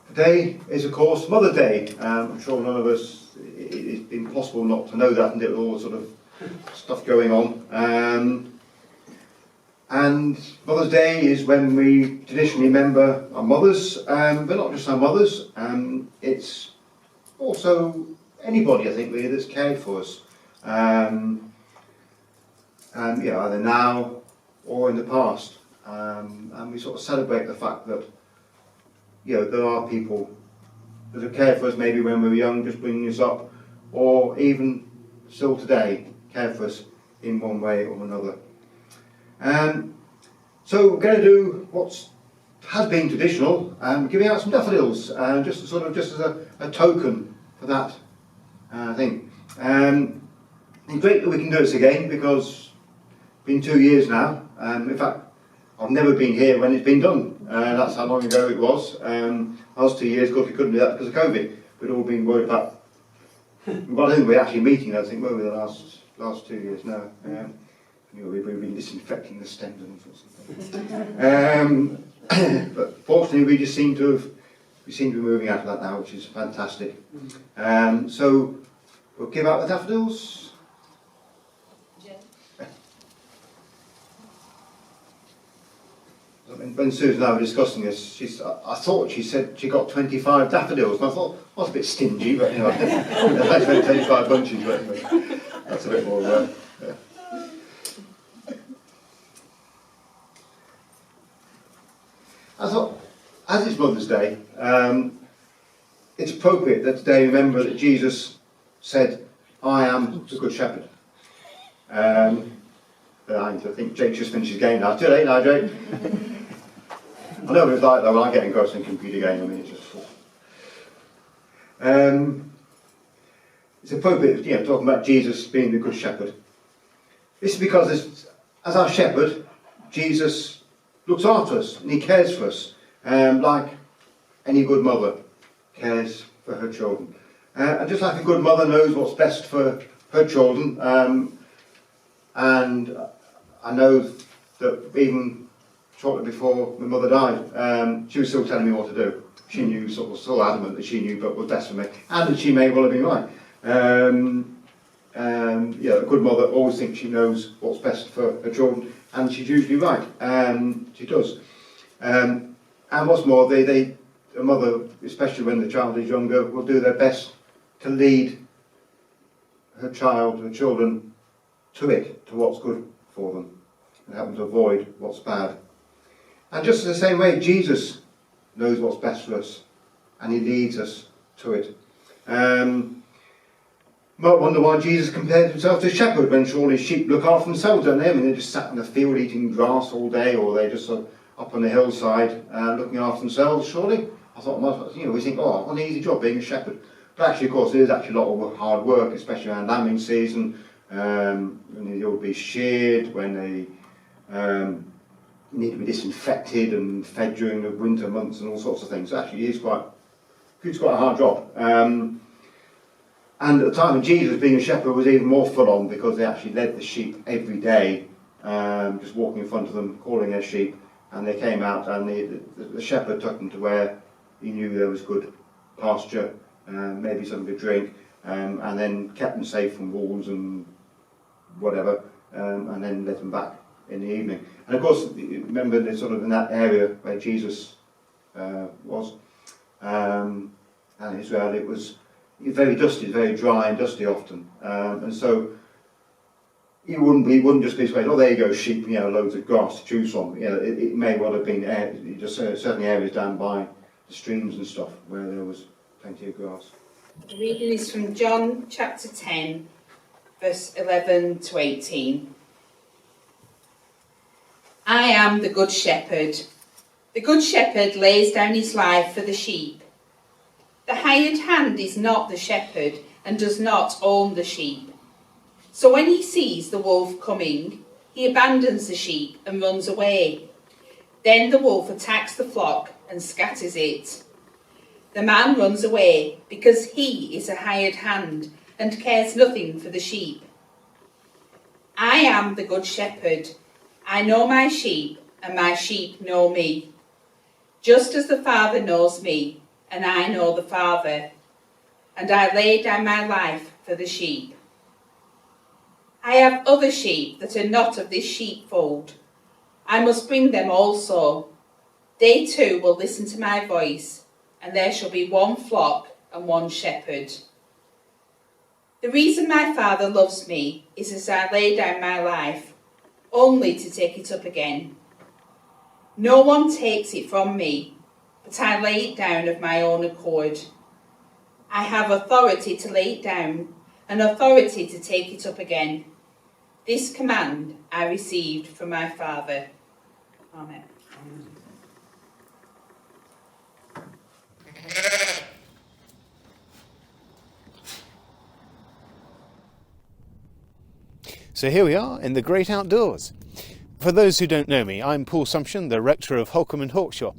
Today is, of course, Mother's Day. I'm sure none of us, it's impossible not to know that, and all the sort of stuff going on. And Mother's Day is when we traditionally remember our mothers, but not just our mothers. It's also anybody, I think, really, that's cared for us. Either now or in the past. And we sort of celebrate the fact that, there are people that have cared for us maybe when we were young, just bringing us up, or even still today, care for us in one way or another. So we're going to do what has been traditional, giving out some daffodils, just as a token for that thing. It's great that we can do this again, because it's been 2 years now. In fact, I've never been here when it's been done. That's how long ago it was. Last 2 years, of course, we couldn't do that because of COVID. We'd all been worried about. Well, I think we're actually meeting, I think, weren't we, the last 2 years now. We've been disinfecting the stems and all sorts of things. But fortunately, we seem to be moving out of that now, which is fantastic. So we'll give out the daffodils. When Susan and I were discussing this, I thought she said she got 25 daffodils, and I thought, well, that's a bit stingy, but anyway, I spent 25 bunches, but anyway, that's a bit more yeah. I thought, as it's Mother's Day, it's appropriate that today remember that Jesus said, I am the Good Shepherd. I think Jake just finished his game now. Too late now, Jake. I know what it's like though when I get engrossed in a computer game. I mean, it's just full. It's appropriate, talking about Jesus being the Good Shepherd. This is because as our shepherd, Jesus looks after us and he cares for us, like any good mother cares for her children. And just like a good mother knows what's best for her children, and I know that even shortly before my mother died, she was still telling me what to do. She knew, still adamant that she knew but was best for me, and that she may well have been right. A good mother always thinks she knows what's best for her children, and she's usually right. She does. And what's more, a mother, especially when the child is younger, will do their best to lead her children to what's good for them, and help them to avoid what's bad. And just in the same way, Jesus knows what's best for us, and he leads us to it. You might wonder why Jesus compared himself to a shepherd, when surely sheep look after themselves, don't they? I mean, they just sat in the field eating grass all day, or they just up on the hillside looking after themselves, surely. I thought, we think, what an easy job being a shepherd. But actually, of course, there is actually a lot of hard work, especially around lambing season, when they will be sheared, when they need to be disinfected and fed during the winter months and all sorts of things. So actually, it's quite a hard job. And at the time of Jesus, being a shepherd was even more full on, because they actually led the sheep every day, just walking in front of them, calling their sheep, and they came out, and the shepherd took them to where he knew there was good pasture, maybe something to drink, and then kept them safe from wolves and whatever, and then led them back in the evening. And of course, remember, in that area where Jesus was, and Israel, it was very dusty, very dry and dusty often, and so he wouldn't just be saying, there you go, sheep, loads of grass to choose from. It may well have been just certain areas down by the streams and stuff where there was plenty of grass. The reading is from John chapter 10, verse 11 to 18. I am the Good Shepherd. The Good Shepherd lays down his life for the sheep. The hired hand is not the shepherd and does not own the sheep. So when he sees the wolf coming, he abandons the sheep and runs away. Then the wolf attacks the flock and scatters it. The man runs away because he is a hired hand and cares nothing for the sheep. I am the Good Shepherd. I know my sheep, and my sheep know me. Just as the Father knows me, and I know the Father, and I lay down my life for the sheep. I have other sheep that are not of this sheepfold. I must bring them also. They too will listen to my voice, and there shall be one flock and one shepherd. The reason my Father loves me is as I lay down my life, only to take it up again. No one takes it from me, but I lay it down of my own accord. I have authority to lay it down, and authority to take it up again. This command I received from my Father. Amen. So here we are in the great outdoors. For those who don't know me, I'm Sumsion the Rector of Holcombe and Hawkshaw,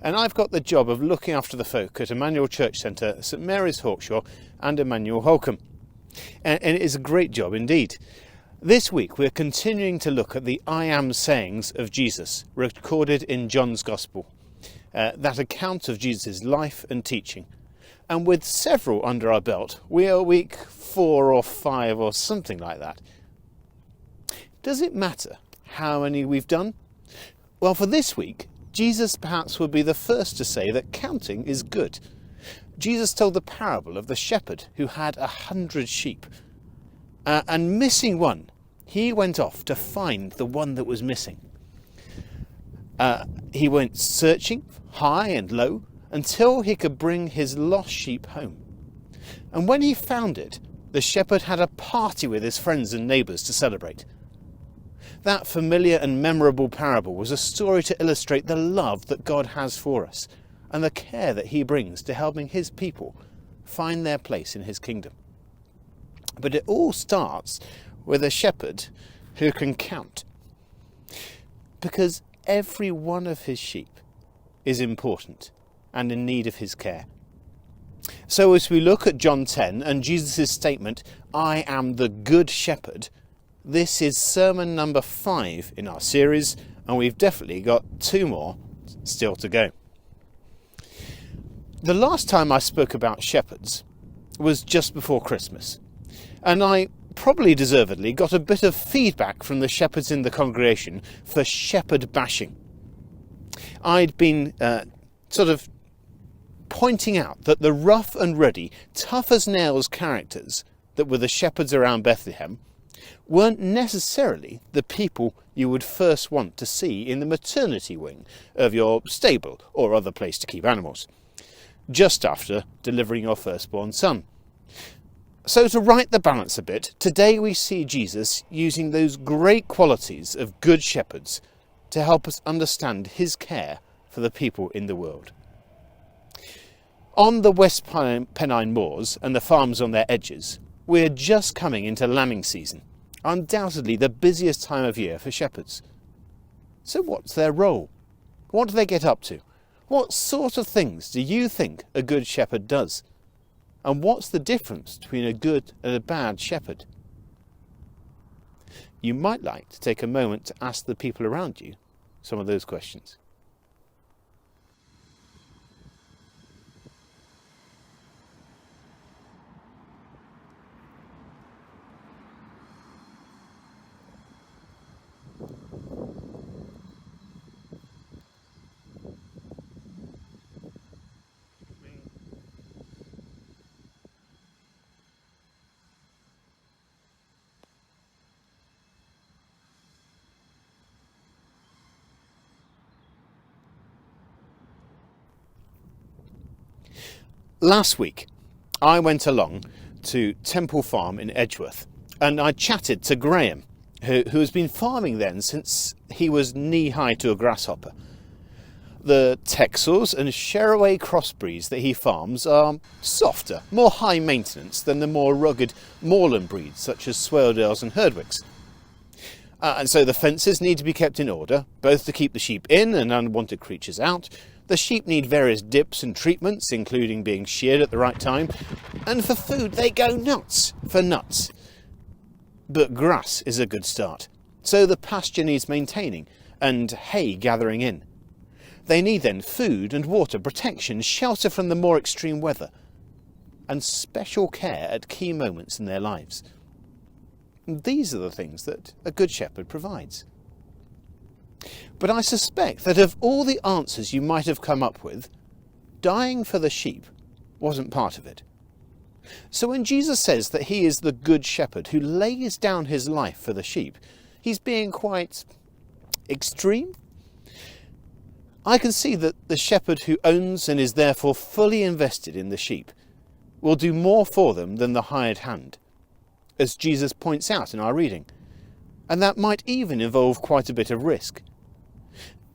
and I've got the job of looking after the folk at Emmanuel Church Centre, St Mary's Hawkshaw and Emmanuel Holcombe. And it is a great job indeed. This week we're continuing to look at the I am sayings of Jesus, recorded in John's Gospel, that account of Jesus' life and teaching. And with several under our belt, we are week 4 or 5 or something like that. Does it matter how many we've done? Well, for this week, Jesus perhaps would be the first to say that counting is good. Jesus told the parable of the shepherd who had 100 sheep. And missing one, he went off to find the one that was missing. He went searching high and low until he could bring his lost sheep home. And when he found it, the shepherd had a party with his friends and neighbours to celebrate. That familiar and memorable parable was a story to illustrate the love that God has for us and the care that he brings to helping his people find their place in his kingdom. But it all starts with a shepherd who can count, because every one of his sheep is important and in need of his care. So as we look at John 10 and Jesus' statement, I am the good shepherd, this is sermon number 5 in our series, and we've definitely got 2 more still to go. The last time I spoke about shepherds was just before Christmas, and I probably deservedly got a bit of feedback from the shepherds in the congregation for shepherd bashing. I'd been sort of pointing out that the rough and ready, tough as nails characters that were the shepherds around Bethlehem weren't necessarily the people you would first want to see in the maternity wing of your stable or other place to keep animals, just after delivering your firstborn son. So to right the balance a bit, today we see Jesus using those great qualities of good shepherds to help us understand his care for the people in the world. On the West Pennine Moors and the farms on their edges, we're just coming into lambing season, undoubtedly the busiest time of year for shepherds. So what's their role? What do they get up to? What sort of things do you think a good shepherd does? And what's the difference between a good and a bad shepherd? You might like to take a moment to ask the people around you some of those questions. Last week, I went along to Temple Farm in Edgeworth, and I chatted to Graham, who has been farming then since he was knee-high to a grasshopper. The Texels and Sherraway crossbreeds that he farms are softer, more high maintenance than the more rugged moorland breeds such as Swaledales and Herdwicks. And so the fences need to be kept in order, both to keep the sheep in and unwanted creatures out. The sheep need various dips and treatments, including being sheared at the right time. And for food, they go nuts for nuts. But grass is a good start. So the pasture needs maintaining and hay gathering in. They need then food and water, protection, shelter from the more extreme weather, and special care at key moments in their lives. And these are the things that a good shepherd provides. But I suspect that of all the answers you might have come up with, dying for the sheep wasn't part of it. So when Jesus says that he is the good shepherd who lays down his life for the sheep, he's being quite extreme. I can see that the shepherd who owns and is therefore fully invested in the sheep will do more for them than the hired hand, as Jesus points out in our reading, and that might even involve quite a bit of risk.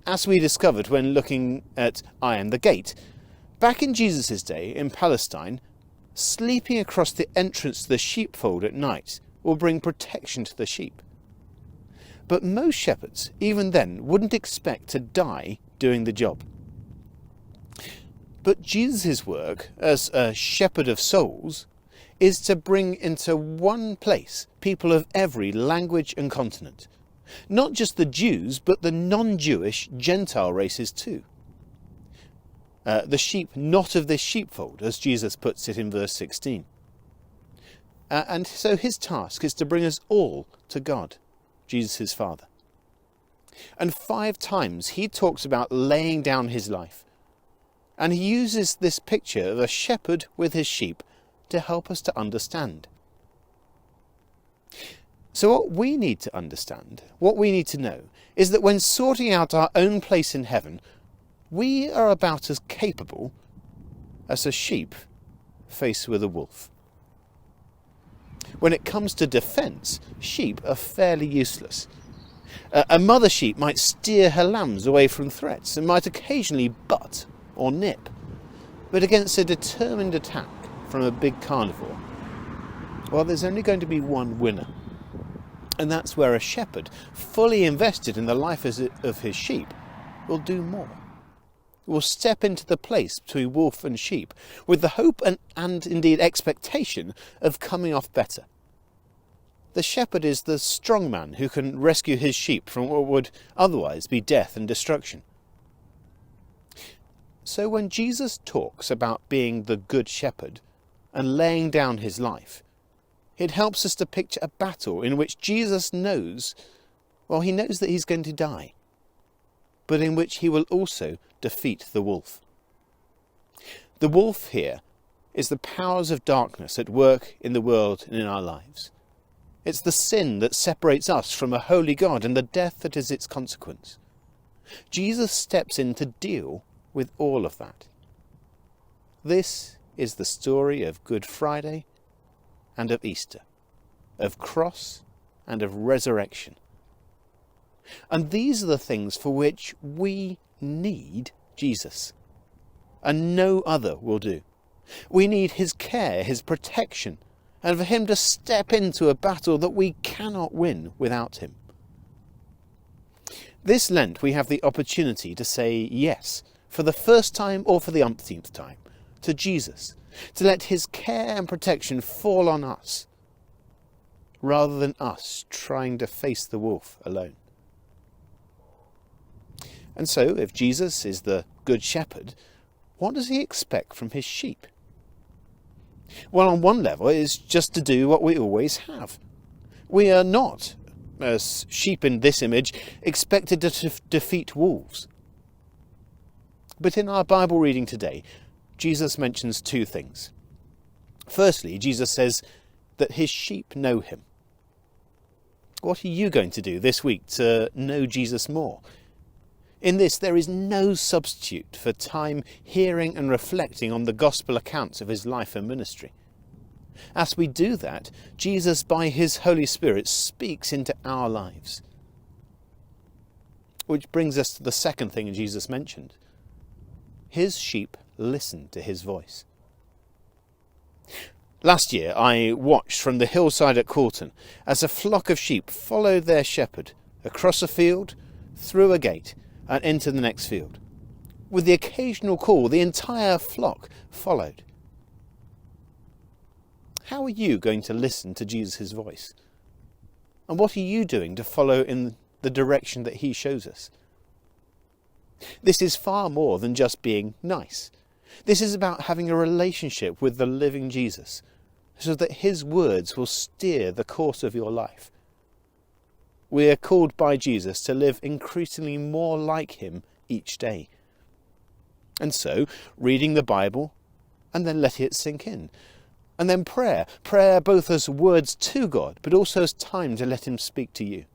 As we discovered when looking at I Am the Gate, back in Jesus' day in Palestine, sleeping across the entrance to the sheepfold at night will bring protection to the sheep. But most shepherds, even then, wouldn't expect to die doing the job. But Jesus' work as a shepherd of souls is to bring into one place people of every language and continent. Not just the Jews, but the non-Jewish Gentile races too. The sheep not of this sheepfold, as Jesus puts it in verse 16. And so his task is to bring us all to God, Jesus his Father. And 5 times he talks about laying down his life. And he uses this picture of a shepherd with his sheep to help us to understand. So what we need to understand, what we need to know, is that when sorting out our own place in heaven, we are about as capable as a sheep faced with a wolf. When it comes to defence, sheep are fairly useless. A mother sheep might steer her lambs away from threats and might occasionally butt or nip, but against a determined attack from a big carnivore, well, there's only going to be one winner. And that's where a shepherd, fully invested in the life of his sheep, will do more. Will step into the place between wolf and sheep with the hope and indeed expectation of coming off better. The shepherd is the strong man who can rescue his sheep from what would otherwise be death and destruction. So when Jesus talks about being the good shepherd and laying down his life, it helps us to picture a battle in which Jesus knows, well, he knows that he's going to die, but in which he will also defeat the wolf. The wolf here is the powers of darkness at work in the world and in our lives. It's the sin that separates us from a holy God and the death that is its consequence. Jesus steps in to deal with all of that. This is the story of Good Friday and of Easter, of cross and of resurrection. And these are the things for which we need Jesus, and no other will do. We need his care, his protection, and for him to step into a battle that we cannot win without him. This Lent we have the opportunity to say yes, for the first time or for the umpteenth time, to Jesus, to let his care and protection fall on us, rather than us trying to face the wolf alone. And so, if Jesus is the Good Shepherd, what does he expect from his sheep? Well, on one level, it is just to do what we always have. We are not, as sheep in this image, expected to defeat wolves. But in our Bible reading today, Jesus mentions 2 things. Firstly, Jesus says that his sheep know him. What are you going to do this week to know Jesus more? In this, there is no substitute for time hearing and reflecting on the gospel accounts of his life and ministry. As we do that, Jesus, by his Holy Spirit, speaks into our lives. Which brings us to the second thing Jesus mentioned. His sheep listen to his voice. Last year, I watched from the hillside at Coulton as a flock of sheep followed their shepherd across a field, through a gate, and into the next field. With the occasional call, the entire flock followed. How are you going to listen to Jesus' voice? And what are you doing to follow in the direction that he shows us? This is far more than just being nice. This is about having a relationship with the living Jesus, so that his words will steer the course of your life. We are called by Jesus to live increasingly more like him each day. And so, reading the Bible, and then letting it sink in. And then prayer both as words to God, but also as time to let him speak to you.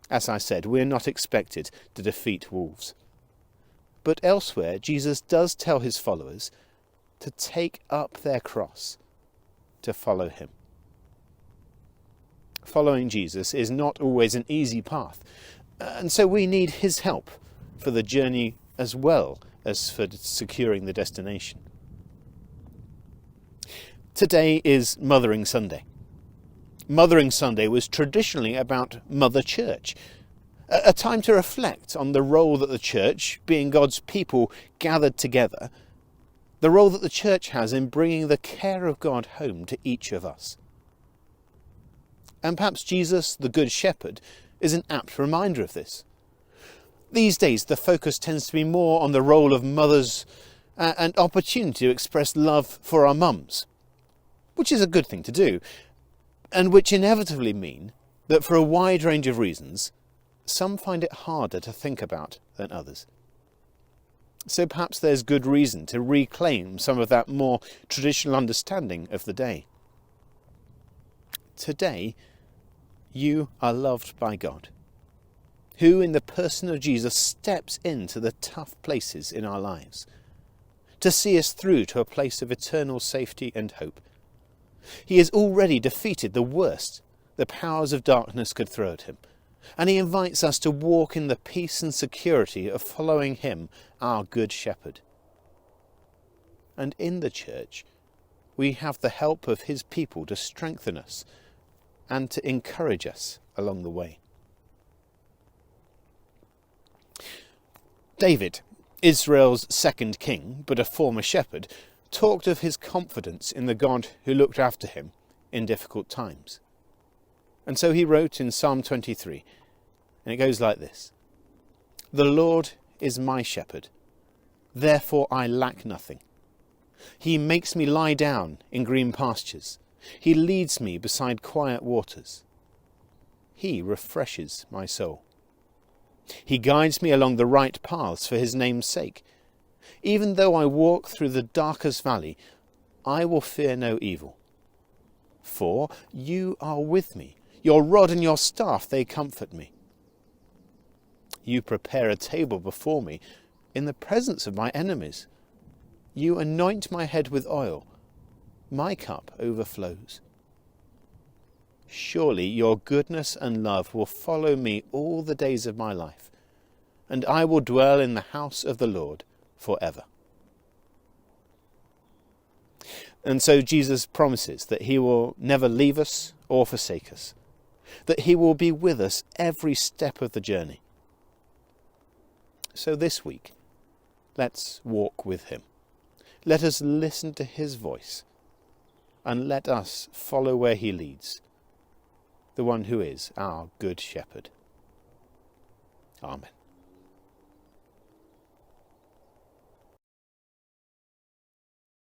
As I said, we are not expected to defeat wolves. But elsewhere, Jesus does tell his followers to take up their cross, to follow him. Following Jesus is not always an easy path, and so we need his help for the journey as well as for securing the destination. Today is Mothering Sunday. Mothering Sunday was traditionally about Mother Church, a time to reflect on the role that the church, being God's people gathered together, the role that the church has in bringing the care of God home to each of us. And perhaps Jesus, the Good Shepherd, is an apt reminder of this. These days the focus tends to be more on the role of mothers and opportunity to express love for our mums, which is a good thing to do, and which inevitably mean that for a wide range of reasons, some find it harder to think about than others. So perhaps there's good reason to reclaim some of that more traditional understanding of the day. Today, you are loved by God, who in the person of Jesus steps into the tough places in our lives, to see us through to a place of eternal safety and hope. He has already defeated the worst the powers of darkness could throw at him, and he invites us to walk in the peace and security of following him, our Good Shepherd. And in the church, we have the help of his people to strengthen us and to encourage us along the way. David, Israel's second king, but a former shepherd, talked of his confidence in the God who looked after him in difficult times. And so he wrote in Psalm 23, and it goes like this: "The Lord is my shepherd, therefore I lack nothing. He makes me lie down in green pastures. He leads me beside quiet waters. He refreshes my soul. He guides me along the right paths for his name's sake. Even though I walk through the darkest valley, I will fear no evil. For you are with me. Your rod and your staff, they comfort me. You prepare a table before me in the presence of my enemies. You anoint my head with oil. My cup overflows. Surely your goodness and love will follow me all the days of my life, and I will dwell in the house of the Lord forever." And so Jesus promises that he will never leave us or forsake us, that he will be with us every step of the journey. So this week, let's walk with him. Let us listen to his voice, and let us follow where he leads, the one who is our Good Shepherd. Amen.